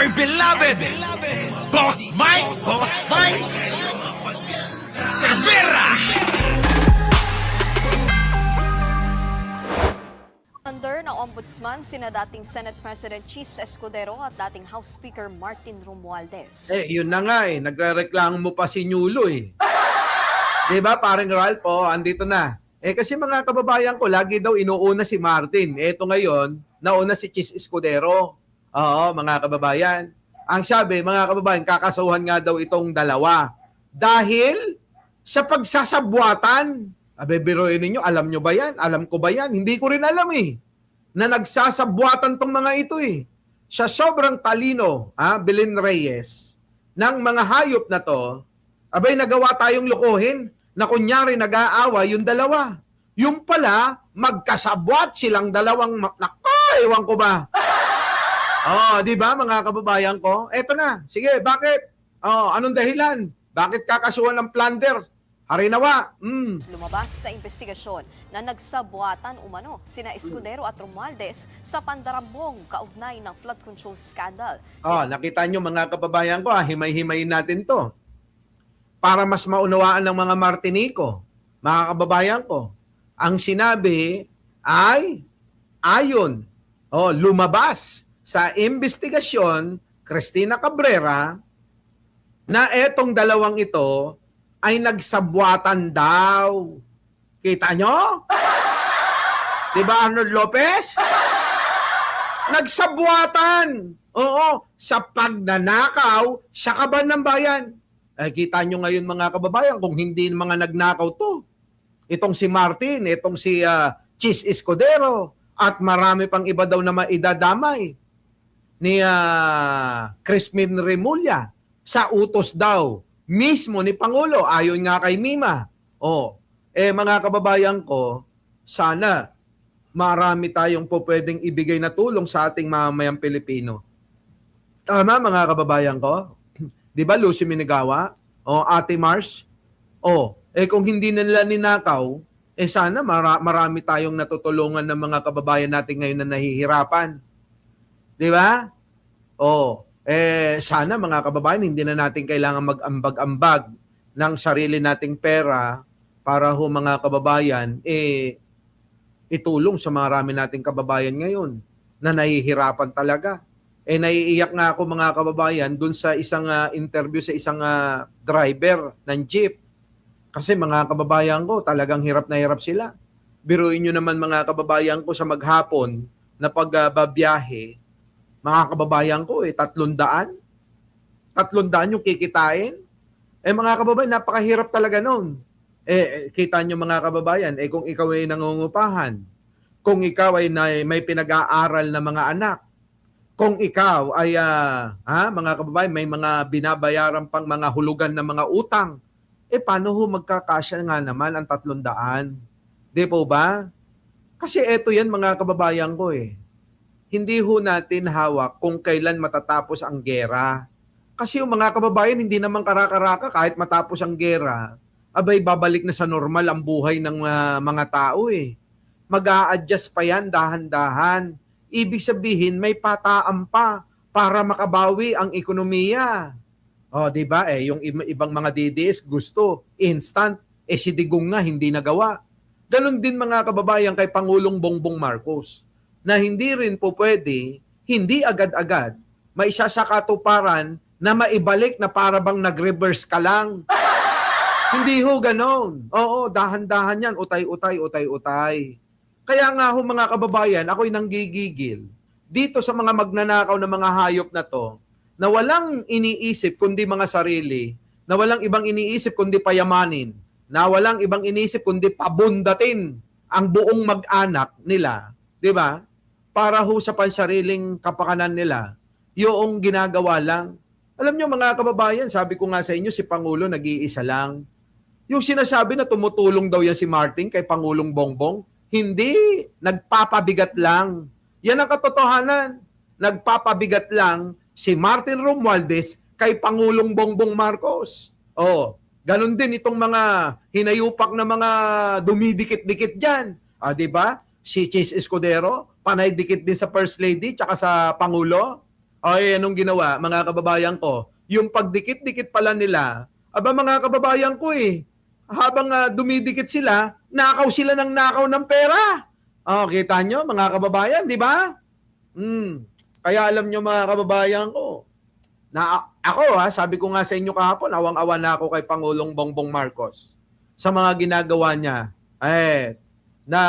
dear beloved, Boss Mike, Cervera. Under ng Ombudsman, sina dating Senate President Chis Escudero at dating House Speaker Martin Romualdez. Yun na nga nagrereklamo mo pa si Nyulo Diba, parang Ralph, andito na. Kasi mga kababayan ko, lagi daw inuuna si Martin. Ito ngayon, nauna si Chis Escudero. Oo, mga kababayan. Ang sabi, mga kababayan, kakasuhan nga daw itong dalawa. Dahil sa pagsasabwatan. Biruin ninyo, alam nyo ba yan? Alam ko ba yan? Hindi ko rin alam na nagsasabwatan tong mga ito Sa sobrang talino, Belen Reyes, ng mga hayop na to, nagawa tayong lokohin na kunyari nag-aawa yung dalawa. Yung pala, magkasabwat silang dalawang, ewan ko ba? Di ba mga kababayan ko? Eto na, sige, bakit? Anong dahilan? Bakit kakasuhan ng plunder? Harinawa. Lumabas sa investigasyon na nagsabuatan umano sina Escudero at Romualdez sa pandarambong kaugnay ng flood control scandal. Nakita nyo mga kababayan ko, himay-himayin natin to. Para mas maunawaan ng mga Martinico, mga kababayan ko, ang sinabi ay ayon, lumabas sa investigasyon, Cristina Cabrera, na etong dalawang ito ay nagsabwatan daw. Kita nyo? Diba Arnold Lopez? Nagsabwatan. Oo, sa pagnanakaw sa kaban ng bayan. Kita nyo ngayon mga kababayan kung hindi mga nagnakaw to. Itong si Martin, itong si Chis Escudero, at marami pang iba daw na maidadamay ni Crispin Remulla sa utos daw mismo ni Pangulo, ayon nga kay Mima. Mga kababayan ko, sana marami tayong po pwedeng ibigay na tulong sa ating mamamayang Pilipino. Tama mga kababayan ko? Di ba Lucy Minigawa? Ate Mars? Kung hindi nila ninakaw, sana marami tayong natutulungan ng mga kababayan natin ngayon na nahihirapan. Di ba? Sana mga kababayan, hindi na natin kailangan mag-ambag-ambag ng sarili nating pera para mga kababayan, itulong sa marami nating kababayan ngayon na nahihirapan talaga. Naiiyak nga ako mga kababayan dun sa isang interview sa isang driver ng jeep. Kasi mga kababayan ko, talagang hirap na hirap sila. Biruin nyo naman mga kababayan ko sa maghapon na pagbabiyahe, mga kababayan ko, 300? 300 yung kikitain? Mga kababayan, napakahirap talaga nun. Kita nyo mga kababayan, kung ikaw ay nangungupahan, kung ikaw ay may pinag-aaral na mga anak, kung ikaw ay, mga kababayan, may mga binabayaran pang mga hulugan na mga utang, paano magkakasya nga naman ang 300? Di po ba? Kasi eto yan mga kababayan ko Hindi natin hawak kung kailan matatapos ang gera. Kasi yung mga kababayan, hindi naman karaka-raka kahit matapos ang gera, babalik na sa normal ang buhay ng mga tao Mag-a-adjust pa yan dahan-dahan. Ibig sabihin, may pataan pa para makabawi ang ekonomiya. Di ba? Yung ibang mga DDS gusto, instant. Si Digong nga, hindi nagawa. Ganon din mga kababayan kay Pangulong Bongbong Marcos, na hindi rin po pwede, hindi agad-agad, may isasakatuparan na maibalik na para bang nag-reverse ka lang. Hindi ganon. Dahan-dahan yan, utay-utay. Kaya nga mga kababayan, ako'y nanggigigil dito sa mga magnanakaw na mga hayop na to, na walang iniisip kundi mga sarili, na walang ibang iniisip kundi payamanin, na walang ibang iniisip kundi pabundatin ang buong mag-anak nila. Di ba? Para sa pansariling kapakanan nila, yung ginagawa lang. Alam nyo mga kababayan, sabi ko nga sa inyo, si Pangulo nag-iisa lang. Yung sinasabi na tumutulong daw yan si Martin kay Pangulong Bongbong, hindi, nagpapabigat lang. Yan ang katotohanan. Nagpapabigat lang si Martin Romualdez kay Pangulong Bongbong Marcos. Ganon din itong mga hinayupak na mga dumidikit-dikit dyan. Di ba? Si Chis Escudero, panay dikit din sa First Lady tsaka sa Pangulo. O anong ginawa, mga kababayan ko? Yung pagdikit-dikit pala nila, aba mga kababayan ko habang dumidikit sila, nakaw sila ng nakaw ng pera. Kita nyo mga kababayan, di ba? Kaya alam nyo mga kababayan ko, na ako sabi ko nga sa inyo kahapon, awang-awa na ako kay Pangulong Bongbong Marcos sa mga ginagawa niya. Na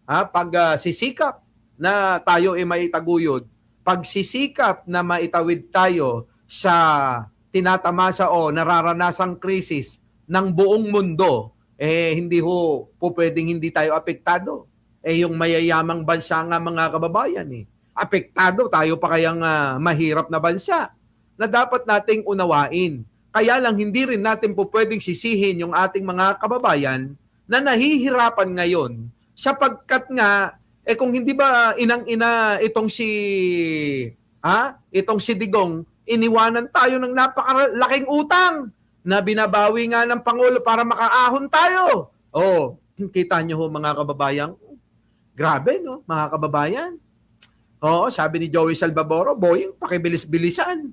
pagsisikap na tayo maitaguyod, pagsisikap na maitawid tayo sa tinatamasa o nararanasang krisis ng buong mundo, hindi po pwedeng hindi tayo apektado. Yung mayayamang bansa nga mga kababayan, apektado, tayo pa kayang mahirap na bansa na dapat nating unawain. Kaya lang hindi rin natin po pwedeng sisihin yung ating mga kababayan na nahihirapan ngayon sapagkat nga kung hindi ba inang-ina itong si Digong, iniwanan tayo ng napakalaking utang na binabawi nga ng Pangulo para makaahon tayo. Kita nyo ho mga kababayan, grabe no mga kababayan. Sabi ni Joey Salvadoro, boy, pakibilis-bilisan.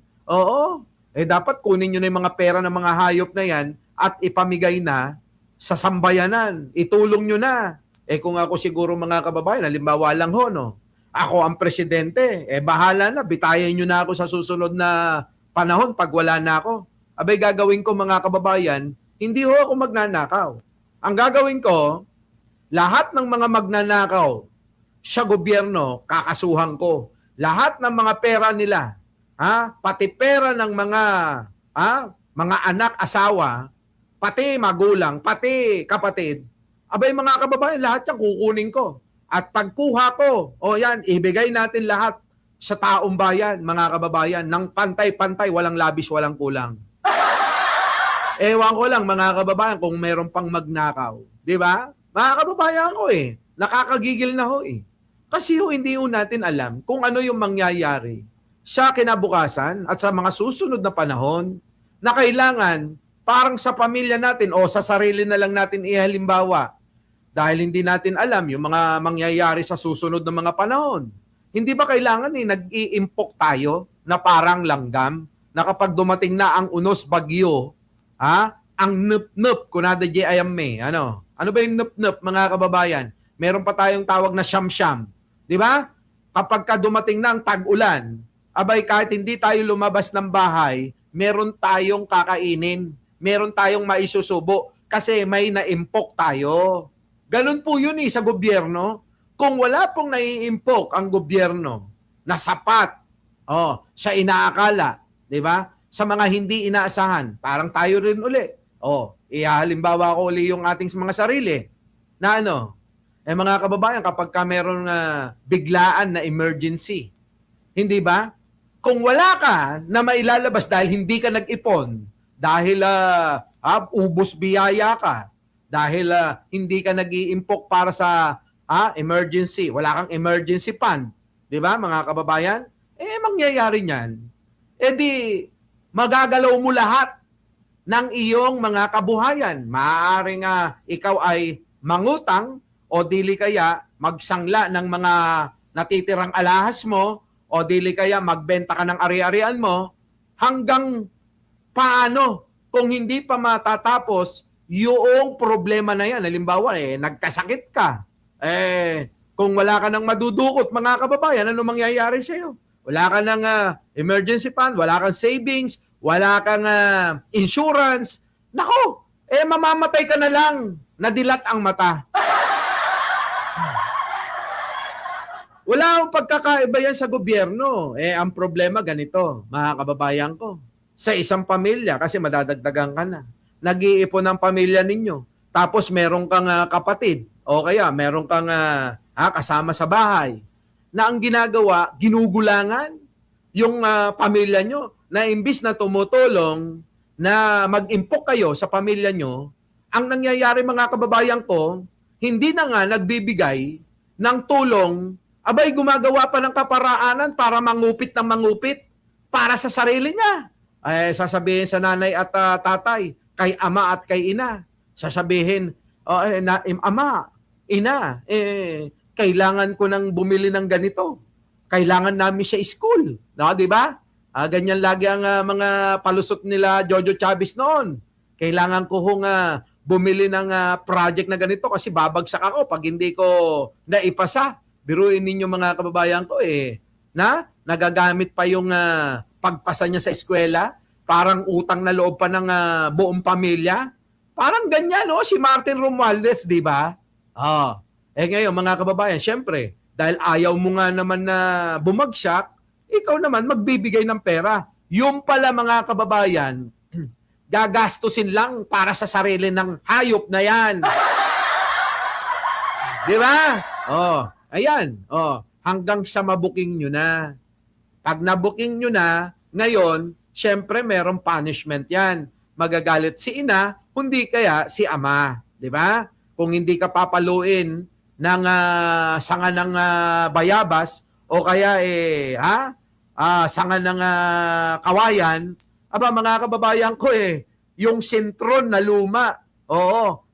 Dapat kunin nyo na yung mga pera ng mga hayop na yan at ipamigay na sa sambayanan. Itulong nyo na. Kung ako siguro mga kababayan, halimbawa lang ho, no? Ako ang presidente, bahala na, bitayan nyo na ako sa susunod na panahon pag wala na ako. Abay gagawin ko mga kababayan, hindi ho ako magnanakaw. Ang gagawin ko, lahat ng mga magnanakaw sa gobyerno, kakasuhan ko. Lahat ng mga pera nila, pati pera ng mga anak, asawa, pati magulang, pati kapatid, abay mga kababayan, lahat yan kukunin ko. At pagkuha ko, yan, ibigay natin lahat sa taong bayan, mga kababayan, ng pantay-pantay, walang labis, walang kulang. Ewan ko lang, mga kababayan, kung meron pang magnakaw. Di ba? Mga kababayan ko nakakagigil na ho Kasi hindi natin alam kung ano yung mangyayari sa kinabukasan at sa mga susunod na panahon na kailangan parang sa pamilya natin o sa sarili na lang natin ihalimbawa. Dahil hindi natin alam yung mga mangyayari sa susunod na mga panahon. Hindi ba kailangan nag-iimpok tayo na parang langgam na kapag dumating na ang unos bagyo, ang nup-nup, kunada di ayame, ano ba yung nup-nup mga kababayan? Meron pa tayong tawag na siyam-siyam. Di ba? Kapag ka dumating na ang tag-ulan, abay kahit hindi tayo lumabas ng bahay, meron tayong kakainin, meron tayong maisusubo kasi may naimpok tayo. Ganun po yun sa gobyerno. Kung wala pong naiimpok ang gobyerno na sapat sa inaakala, di ba? Sa mga hindi inaasahan, parang tayo rin uli. Halimbawa ko uli yung ating mga sarili na mga kababayan, kapag ka meron biglaan na emergency, hindi ba? Kung wala ka na mailalabas dahil hindi ka nag-ipon, dahil ubos biyaya ka, dahil hindi ka nag-iimpok para sa emergency, wala kang emergency fund, di ba mga kababayan? Mangyayari niyan, di magagalaw mo lahat ng iyong mga kabuhayan. Maaaring ikaw ay mangutang o dili kaya magsangla ng mga natitirang alahas mo o dili kaya magbenta ka ng ari-arian mo hanggang paano kung hindi pa matatapos yung problema na yan. Halimbawa, nagkasakit ka. Kung wala ka nang madudukot, mga kababayan, ano mangyayari sa'yo? Wala ka ng emergency fund, wala kang savings, wala kang insurance. Nako, mamamatay ka na lang. Nadilat ang mata. Wala akong pagkakaiba yan sa gobyerno. Ang problema ganito, mga kababayan ko. Sa isang pamilya, kasi madadagdagan ka na. Nag-iipon ang pamilya ninyo. Tapos meron kang kapatid. O kaya meron kang kasama sa bahay. Na ang ginagawa, ginugulangan yung pamilya nyo. Na imbis na tumutulong na mag-impok kayo sa pamilya nyo, ang nangyayari mga kababayan ko, hindi na nga nagbibigay ng tulong, abay gumagawa pa ng kaparaanan para mangupit ng mangupit para sa sarili niya. Sasabihin sa nanay at tatay, kay ama at kay ina, sasabihin, ama, ina, kailangan ko nang bumili ng ganito. kailangan namin sa school. No, di ba? Ganyan lagi ang mga palusot nila Jojo Chavez noon. Kailangan ko bumili ng project na ganito kasi babagsak ako pag hindi ko naipasa. Biruin ninyo mga kababayan ko nagagamit pa yung pagpasa niya sa eskwela, parang utang na loob pa ng buong pamilya. Parang ganyan, si Martin Romualdez, di ba? Ngayon, mga kababayan, syempre, dahil ayaw mo nga naman na bumagsak, ikaw naman magbibigay ng pera. Yung pala, mga kababayan, gagastusin lang para sa sarili ng hayop na yan. Di ba? Ayan. Hanggang sa mabuking nyo na. Pag nabuking nyo na, ngayon, syempre, merong punishment yan. Magagalit si ina, hindi kaya si ama. Di ba? Kung hindi ka papaluin ng sanga ng bayabas o kaya sanga ng kawayan, mga kababayan ko yung sintron na luma,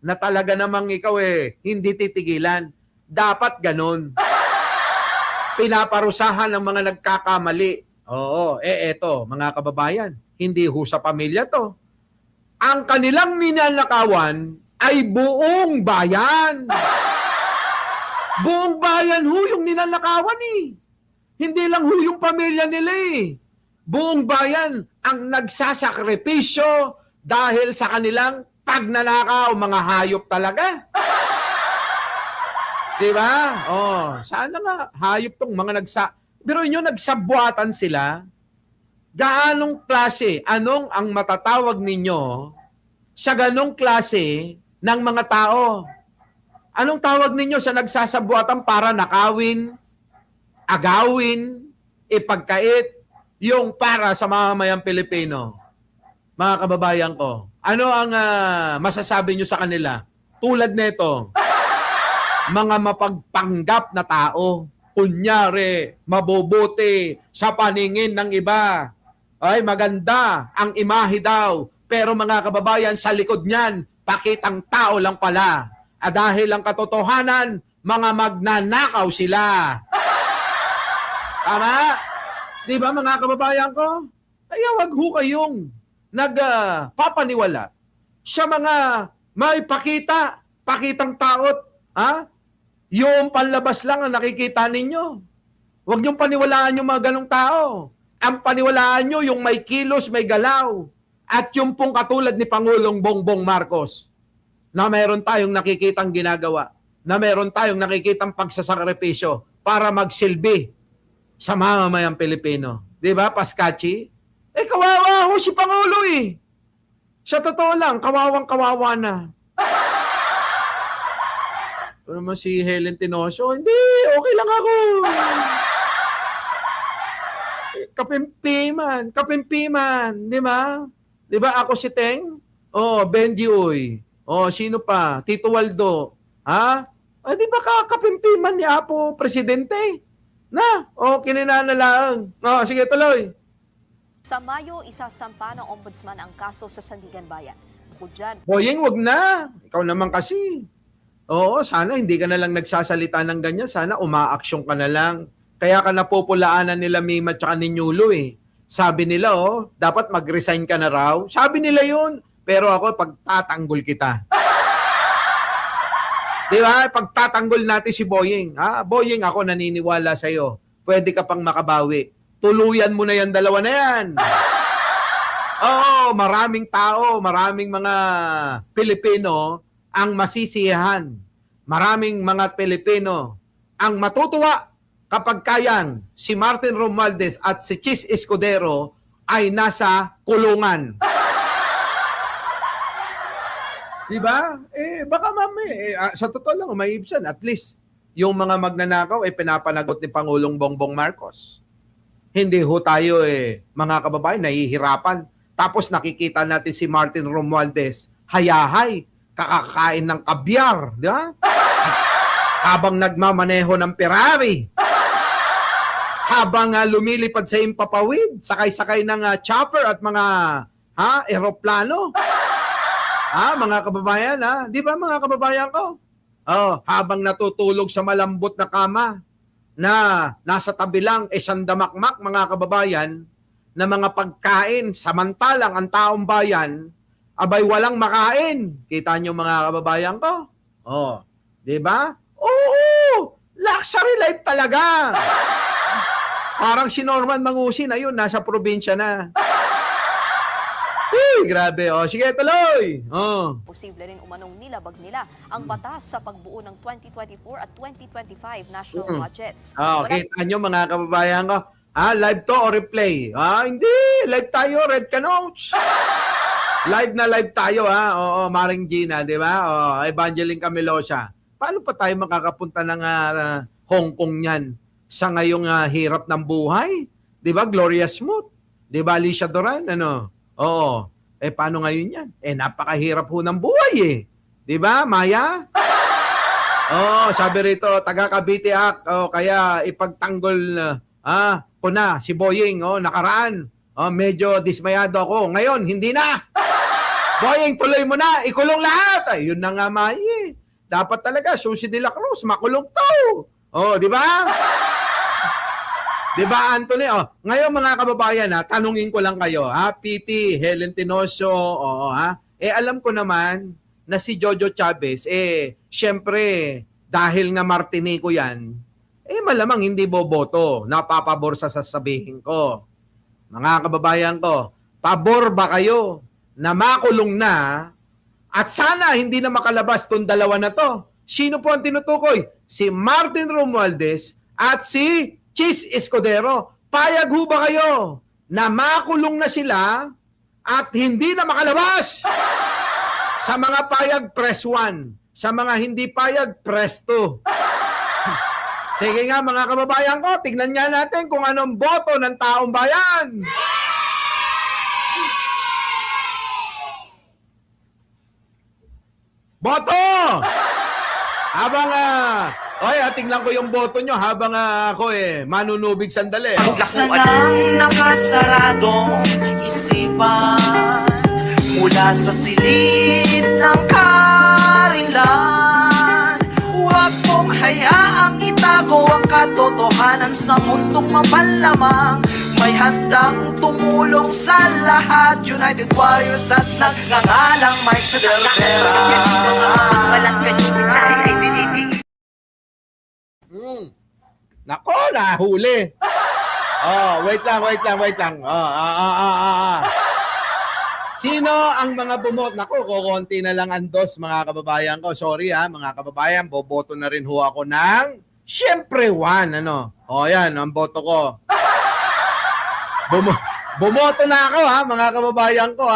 na talaga namang ikaw hindi titigilan. Dapat ganun. Pinaparusahan ng mga nagkakamali. Eto, mga kababayan, hindi ho sa pamilya to. Ang kanilang ninanakawan ay buong bayan. Buong bayan ho yung ninanakawan Hindi lang ho yung pamilya nila Buong bayan ang nagsasakripisyo dahil sa kanilang pagnanakaw, mga hayop talaga. Diba? Sana nga hayop tong mga pero inyo nagsabwatan sila. Gaanong klase, anong ang matatawag ninyo sa ganong klase ng mga tao? Anong tawag ninyo sa nagsasabuatan para nakawin, agawin, ipagkait, yung para sa mamamayang Pilipino? Mga kababayan ko, ano ang masasabi nyo sa kanila? Tulad nito, mga mapagpanggap na tao, kunyari, mabubuti sa paningin ng iba. Ay, maganda ang imahe daw. Pero mga kababayan, sa likod niyan, pakitang tao lang pala. Dahil ang katotohanan, mga magnanakaw sila. Tama? Di ba mga kababayan ko? Kaya wag ho kayong nagpapaniwala sa mga may pakitang taot. Yung panlabas lang ang nakikita ninyo. Huwag niyong paniwalaan yung mga ganong tao. Ang paniwalaan nyo yung may kilos, may galaw. At yung pong katulad ni Pangulong Bongbong Marcos na meron tayong nakikitang ginagawa, na meron tayong nakikitang pagsasakripisyo para magsilbi sa mamamayang Pilipino. Di ba, Paskachi? Kawawa ho si Pangulo Sa totoo lang, kawawang-kawawa na. Ano naman si Helen Tinoso? Hindi, okay lang ako. Kapimpiman, di ba? Di ba ako si Teng? Benji Uy. Sino pa? Tito Waldo. Di ba kapimpiman ni Apo Presidente? Kininanalang. Sige, tuloy. Sa Mayo, isasampa ng ombudsman ang kaso sa Sandigan Bayan. Bukod dyan, Boyeng, wag na. Ikaw naman kasi. Sana hindi ka na lang nagsasalita ng ganyan. Sana umaaksyon ka na lang. Kaya ka napupulaanan nila Mima at ni Nyulo Sabi nila, dapat mag-resign ka na raw. Sabi nila yun. Pero ako, pagtatanggol kita. Di ba? Pagtatanggol natin si Boyeng. Boyeng, ako naniniwala sa'yo. Pwede ka pang makabawi. Tuluyan mo na yan, dalawa na yan. Maraming tao, maraming mga Pilipino ang masisiyahan. Maraming mga Pilipino ang matutuwa kapag kayang si Martin Romualdez at si Chis Escudero ay nasa kulungan. Diba? Baka sa totoo lang, maibsan. At least, yung mga magnanakaw pinapanagot ni Pangulong Bongbong Marcos. Hindi ho tayo mga kababayan, nahihirapan. Tapos nakikita natin si Martin Romualdez, hayahay, kakakain ng kabyar. Diba? Habang nagmamaneho ng Ferrari. Habang lumilipad sa impapawid, sakay-sakay ng chopper at mga eroplano. Mga kababayan, di ba mga kababayan ko? Habang natutulog sa malambot na kama na nasa tabi lang sandamakmak mga kababayan na mga pagkain samantalang ang taong bayan abay walang makain. Kita nyo mga kababayan ko? Oh, 'di ba? Oo! Luxury life talaga. Parang si Norman Mangusin, ayun, nasa probinsya na. Grabe. Oh, sige, tuloy. Oh. Posible rin umanong nilabag nila ang batas sa pagbuo ng 2024 at 2025 national budgets. Kita nyo mga kababayan ko. Live to o replay? Hindi. Live tayo, Red Canoes. Live na live tayo, Oo, Maring Gina, di ba? Evangeline Camilosa. Paano pa tayo makakapunta ng Hong Kong niyan sa ngayong hirap ng buhay? Di ba? Gloria Smoot. Di ba, Alicia Duran? Ano? Oo. Paano ngayon yan? Napakahirap ho ng buhay Di ba, Maya? Sabi rito, taga Cavite kaya ipagtanggol ko na si Boying, nakaraan. Medyo dismayado ako. Ngayon, hindi na. Boying, tuloy mo na. Ikulong lahat. Yun na nga, Maya. Dapat talaga, Susi de la Cruz, makulong to. Di ba? Di ba, Anthony? Ngayon mga kababayan, tanungin ko lang kayo, PT, Helen Tinoso, alam ko naman na si Jojo Chavez, syempre, dahil nga Martinico yan, malamang hindi boboto, napapabor sa sasabihin ko. Mga kababayan ko, pabor ba kayo na makulong na at sana hindi na makalabas tong dalawa na to? Sino po ang tinutukoy? Si Martin Romualdez at si Chis Escudero. Payag ho ba kayo na makulong na sila at hindi na makalabas? Sa mga payag, press 1. Sa mga hindi payag, press 2. Sige nga mga kababayan ko, tignan nga natin kung anong boto ng taong bayan. Boto! Habang tingnan ko yung boto nyo habang ako manunubig sandali. Buksan ang nakasaradong isipan mula sa silid ng karilan. Huwag mong hayaang itago ang katotohanan sa mundong mapanlamang. May handang tumulong sa lahat, United Warriors at nagngangalang Mike sa Del Vera. Nako, nahuli. Wait lang. Sino ang mga bumot? Nako, kukunti na lang ang dos, mga kababayan ko. Sorry mga kababayan, boboto na rin ho ako ng syempre 1, yan, ang boto ko. Bumoto na ako mga kababayan ko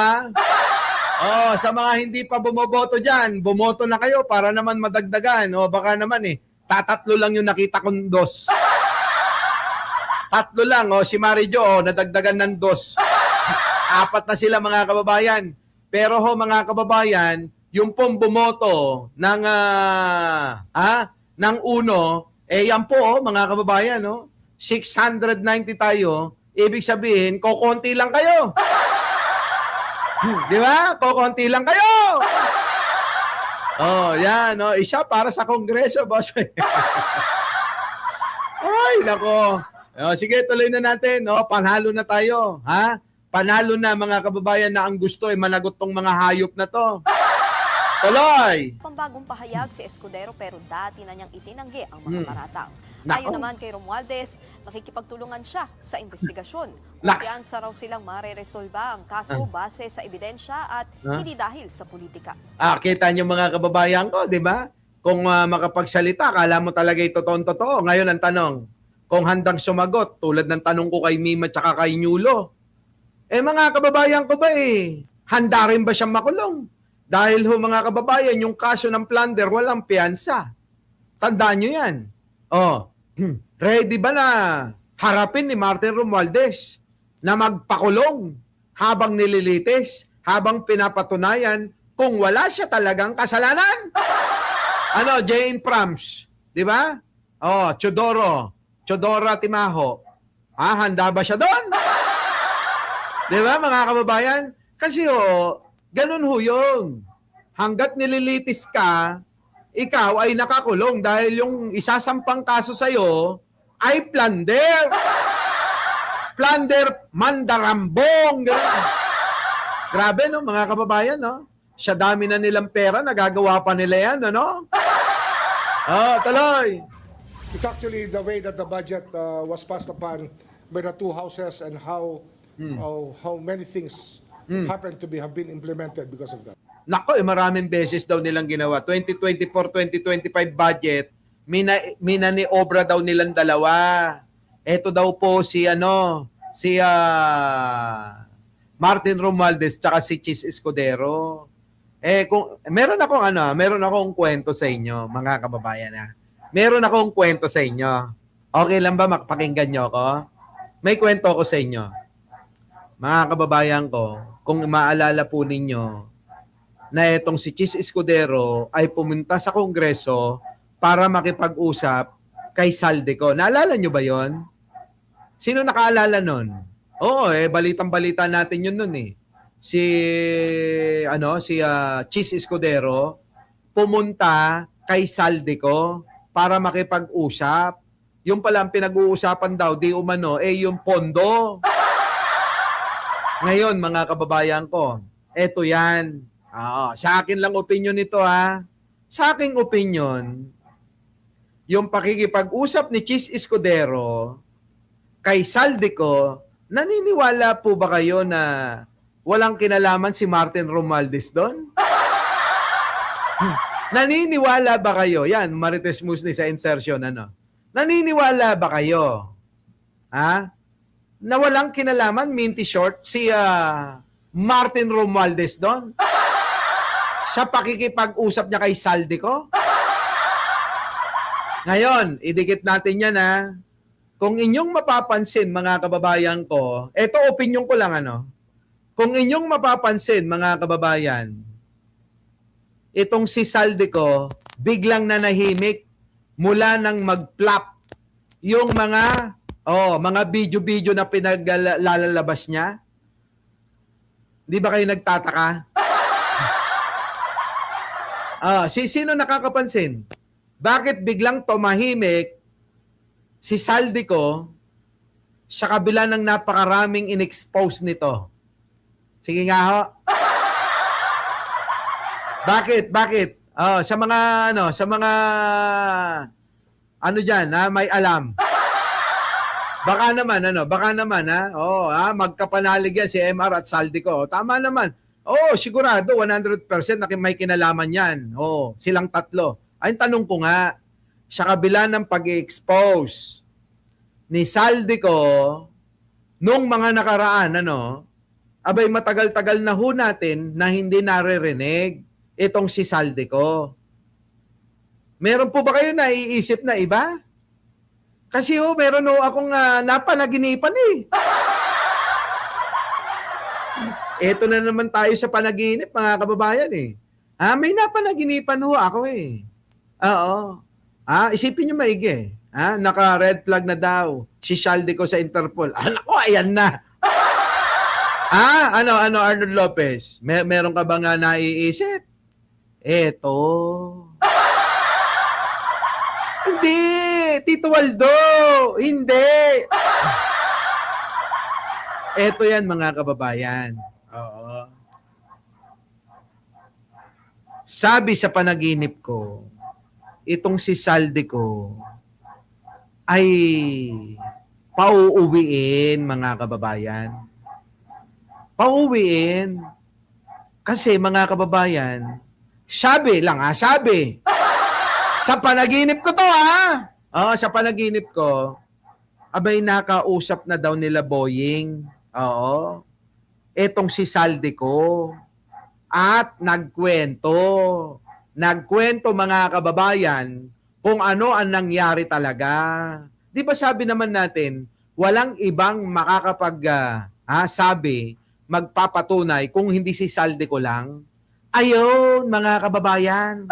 sa mga hindi pa bumoboto diyan, bumoto na kayo para naman madagdagan. Baka naman tatatlo lang yung nakita kong dos. Tatlo lang si Marijo nadagdagan ng dos. 4 na sila mga kababayan. Pero mga kababayan, yung pong bumoto ng ng uno, yan po mga kababayan 690 tayo. Ibig sabihin, kokonti lang kayo. Di ba? Kokonti lang kayo. Yan. Isa para sa Kongreso, boss. Ay, nako. Sige, tuloy na natin. Panalo na tayo. Panalo na mga kababayan na ang gusto managot tong mga hayop na to. Tuloy! Pambagong pahayag si Escudero pero dati na niyang itinanggi ang mga paratang. Ayon naman kay Romualdez, nakikipagtulungan siya sa investigasyon. Kumpiyansa raw silang mareresolba ang kaso base sa ebidensya at hindi dahil sa politika. Kita niyo mga kababayan ko, di ba? Kung makapagsalita, kala mo talaga ito totoo. Ngayon ang tanong, kung handang sumagot, tulad ng tanong ko kay Mima at kay Nyulo, mga kababayan ko ba handa rin ba siyang makulong? Dahil mga kababayan, yung kaso ng plunder, walang piyansa. Tandaan nyo yan. Ready ba na harapin ni Martin Romualdez na magpakulong habang nililitis, habang pinapatunayan kung wala siya talagang kasalanan? Jane Prams, di ba? Chodora Timaho. Handa ba siya doon? Di ba mga kababayan? Kasi ganun ho yun. Hanggat nililitis ka, ikaw ay nakakulong dahil yung isasampang kaso sa'yo, ay plunder. Plunder mandarambong. Ganun. Grabe, no, mga kababayan, no? Siya dami na nilang pera, nagagawa pa nila yan, ano? Tuloy. It's actually the way that the budget was passed upon by the two houses and how many things have been implemented because of that. Nako, maraming beses daw nilang ginawa. 2024-2025 budget, minani-obra daw nilang dalawa. Ito daw po si Martin Romualdez tsaka si Chis Escudero. Kung meron akong kwento sa inyo, mga kababayan. Meron akong kwento sa inyo. Okay lang ba makpakinggan nyo ako? May kwento ako sa inyo. Mga kababayan ko, kung maalala po ninyo, na itong si Chis Escudero ay pumunta sa Kongreso para makipag-usap kay Saldico. Naalala nyo ba yon? Sino nakaalala nun? Oo, balitang-balita natin yun nun eh. Si Chis Escudero pumunta kay Saldico para makipag-usap. Yung pala ang pinag-uusapan daw, di umano, yung pondo. Ngayon, mga kababayan ko, eto yan. Sa akin lang opinion ito ha. Sa aking opinion, yung pakikipag-usap ni Chis Escudero kay Saldico, naniniwala po ba kayo na walang kinalaman si Martin Romualdez doon? Naniniwala ba kayo? Yan, Marites Musni sa insertion, Naniniwala ba kayo? Na walang kinalaman, minty short, si Martin Romualdez doon? Sa pakikipag-usap niya kay Saldico? Ngayon, idikit natin yan Kung inyong mapapansin, mga kababayan ko, eto opinion ko lang Kung inyong mapapansin, mga kababayan, itong si Saldico, biglang nanahimik mula nang mag-plop yung mga video-video na pinaglalabas niya. Di ba kayo nagtataka? Sino nakakapansin? Bakit biglang tumahimik si Saldico sa kabila ng napakaraming in-expose nito? Sige nga ho. Bakit? Sa mga diyan, may alam. Baka naman magkapanalig yan si MR at Saldico. Tama naman. Sigurado 100% na may kinalaman yan. Silang tatlo. Ay tanong ko nga, sa kabila ng pag-expose ni Saldico nung mga nakaraan, abay matagal-tagal na ho natin na hindi naririnig itong si Saldico. Meron po ba kayo naiisip na iba? Kasi meron akong napanaginipan eh. Ito na naman tayo sa panaginip, mga kababayan eh. May napanaginipan ako eh. Oo. Isipin nyo maigi. Naka-red flag na daw si Saldico sa Interpol. Nako, ayan na. Arnold Lopez? Meron ka ba nga naiisip? Eto. Hindi, Tito Waldo. Hindi. Eto yan, mga kababayan. Oo. Sabi sa panaginip ko, itong si Saldico ay pauuwiin, mga kababayan. Pauwiin. Kasi, mga kababayan, sabi, sa panaginip ko to sa panaginip ko, abay nakausap na daw nila Boying. Oo. Etong si Saldico. At nagkwento, mga kababayan, kung ano ang nangyari talaga. Di ba sabi naman natin, walang ibang sabi, magpapatunay kung hindi si Saldico lang. Ayun, mga kababayan.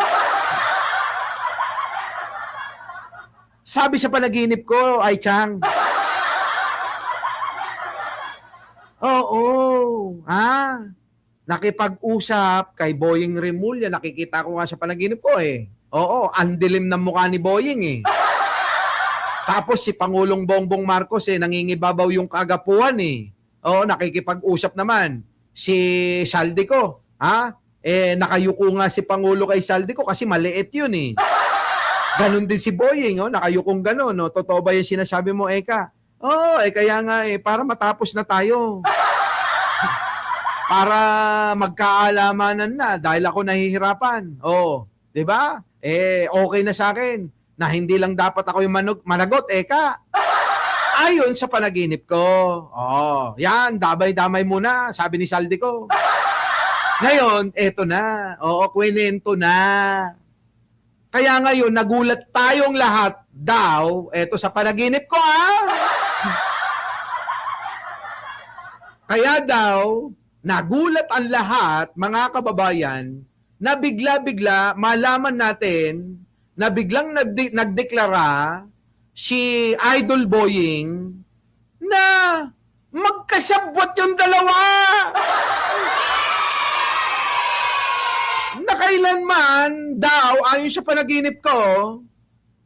Sabi sa panaginip ko, ay Chang. Nakipag-usap kay Boying Remulla. Nakikita ko nga sa panaginip ko eh. Oo, ang dilim ng mukha ni Boying eh. Tapos si Pangulong Bongbong Marcos nangingibabaw yung kagapuan eh. Oo, nakikipag-usap naman si Saldico. Ha? Nakayuko nga si Pangulo kay Saldico kasi maliit yun eh. Ganon din si Boying, nakayukong ganon. No? Totoo ba yung sinasabi mo, Eka? Oo, kaya nga para matapos na tayo. Para magkaalamanan na dahil ako nahihirapan. Oo, 'di ba? Okay na sa akin na hindi lang dapat ako yung managot, Eka. Ayon sa panaginip ko. Yan, damay-damay muna, sabi ni Saldico. Ngayon, eto na. Kwento na. Kaya ngayon, nagulat tayong lahat daw, eto sa panaginip ko, Kaya daw, nagulat ang lahat, mga kababayan, na bigla-bigla malaman natin na biglang nagdeklara si Idol Boying na magkasabwat yung dalawa. Na kailanman daw, ayon sa panaginip ko,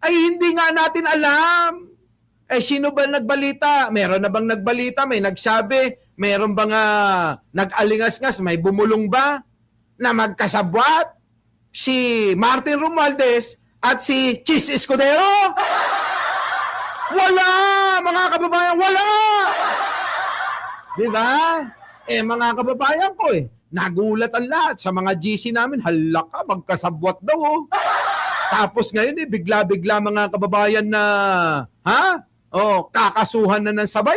ay hindi nga natin alam. Sino ba nagbalita? Meron na bang nagbalita? May nagsabi? Meron bang nag-alingas-ngas? May bumulong ba na magkasabwat? Si Martin Romualdez at si Chis Escudero? Wala! Mga kababayan, wala! Diba? Mga kababayan ko nagulat ang lahat sa mga GC namin. Hala ka, magkasabwat daw. Tapos ngayon bigla-bigla mga kababayan na, kakasuhan na ng sabay,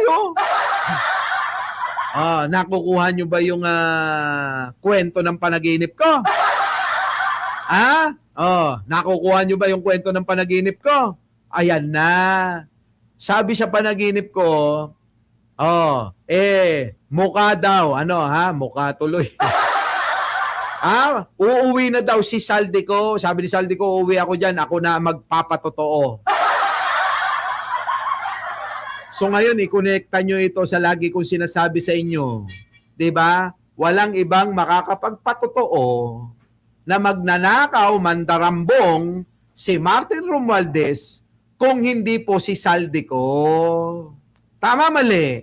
nakukuha nyo ba yung kwento ng panaginip ko? Nakukuha nyo ba yung kwento ng panaginip ko? Ayan na. Sabi sa panaginip ko, mukha daw, mukha tuloy. Uuwi na daw si Saldico. Sabi ni Saldico, uuwi ako dyan, ako na magpapatotoo. So ngayon, i-connecta nyo ito sa lagi kong sinasabi sa inyo. 'Di ba? Walang ibang makakapagpatotoo na magnanakaw, mandarambong si Martin Romualdez kung hindi po si Saldico. Tama, mali?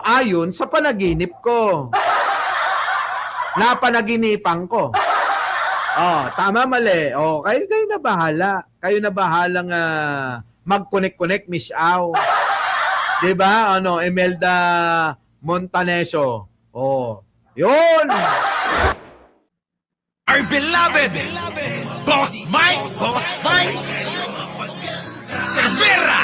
Ayon sa panaginip ko. Napanaginipan ko. Tama, mali? Kayo na bahala. Kayo na bahalang mag-connect-connect, Miss Au. Diba? Imelda Montaneso. Yun! Our beloved Boss Mike Cervera.